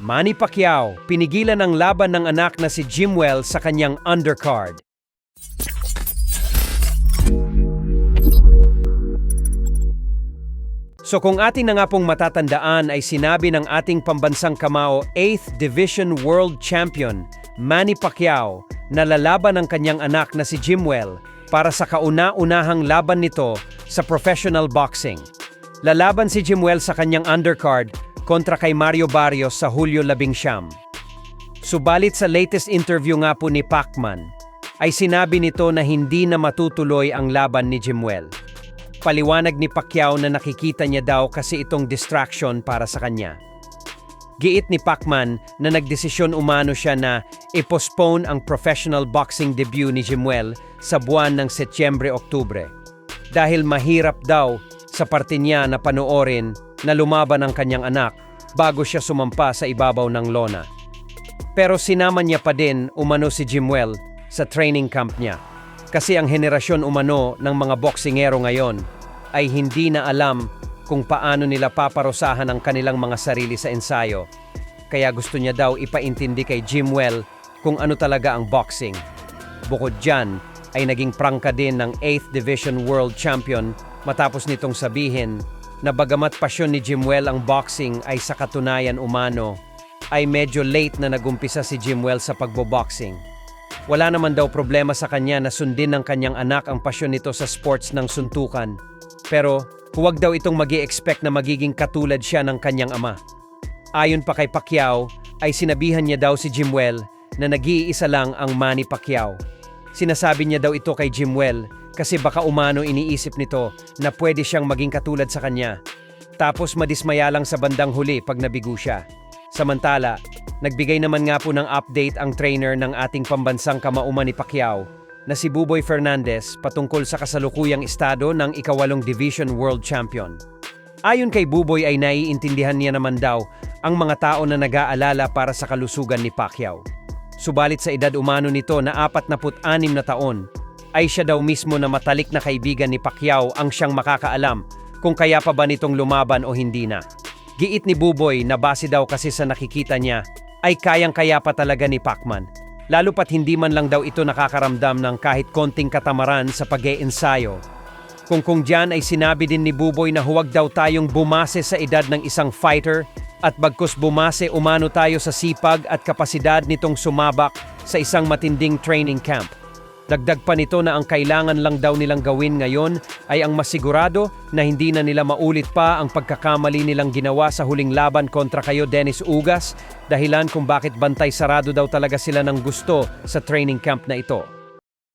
Manny Pacquiao, pinigilan ang laban ng anak na si Jimwell sa kanyang undercard. So kung ating na nga pong matatandaan ay sinabi ng ating pambansang kamao 8th Division World Champion Manny Pacquiao na lalaban ang kanyang anak na si Jimwell para sa kauna-unahang laban nito sa professional boxing. Lalaban si Jimwell sa kanyang undercard kontra kay Mario Barrios sa Hulyo 19. Subalit sa latest interview nga po ni Pacman, ay sinabi nito na hindi na matutuloy ang laban ni Jimwell. Paliwanag ni Pacquiao na nakikita niya daw kasi itong distraction para sa kanya. Giit ni Pacman na nagdesisyon umano siya na i-postpone ang professional boxing debut ni Jimwell sa buwan ng Setyembre-Oktubre. Dahil mahirap daw sa parte niya na panoorin na lumaban ang kanyang anak bago siya sumampa sa ibabaw ng lona. Pero sinama niya pa din umano si Jimwell sa training camp niya. Kasi ang henerasyon umano ng mga boksingero ngayon ay hindi na alam kung paano nila paparusahan ang kanilang mga sarili sa ensayo. Kaya gusto niya daw ipaintindi kay Jimwell kung ano talaga ang boxing. Bukod dyan, ay naging prangka din ng 8th Division World Champion matapos nitong sabihin na bagamat pasyon ni Jimwell ang boxing ay sa katunayan umano, ay medyo late na nagumpisa si Jimwell sa pagboboxing. Wala naman daw problema sa kanya na sundin ng kanyang anak ang pasyon nito sa sports ng suntukan. Pero huwag daw itong magi-expect na magiging katulad siya ng kanyang ama. Ayon pa kay Pacquiao, ay sinabihan niya daw si Jimwell na nag-iisa lang ang Manny Pacquiao. Sinasabi niya daw ito kay Jimwell kasi baka umano iniisip nito na pwede siyang maging katulad sa kanya. Tapos madismaya lang sa bandang huli pag nabigo siya. Samantala, nagbigay naman nga po ng update ang trainer ng ating pambansang kamauman ni Pacquiao na si Buboy Fernandez patungkol sa kasalukuyang estado ng ika-8 Division World Champion. Ayon kay Buboy ay naiintindihan niya naman daw ang mga tao na nag-aalala para sa kalusugan ni Pacquiao. Subalit sa edad umano nito na 46 na taon, ay siya daw mismo na matalik na kaibigan ni Pacquiao ang siyang makakaalam kung kaya pa ba nitong lumaban o hindi na. Giit ni Buboy na base daw kasi sa nakikita niya ay kayang-kaya pa talaga ni Pacman. Lalo pat hindi man lang daw ito nakakaramdam ng kahit konting katamaran sa pag-e-ensayo. Kung diyan ay sinabi din ni Buboy na huwag daw tayong bumase sa edad ng isang fighter at bagkus bumase umano tayo sa sipag at kapasidad nitong sumabak sa isang matinding training camp. Dagdag pa nito na ang kailangan lang daw nilang gawin ngayon ay ang masigurado na hindi na nila maulit pa ang pagkakamali nilang ginawa sa huling laban kontra kayo Dennis Ugas, dahilan kung bakit bantay sarado daw talaga sila ng gusto sa training camp na ito.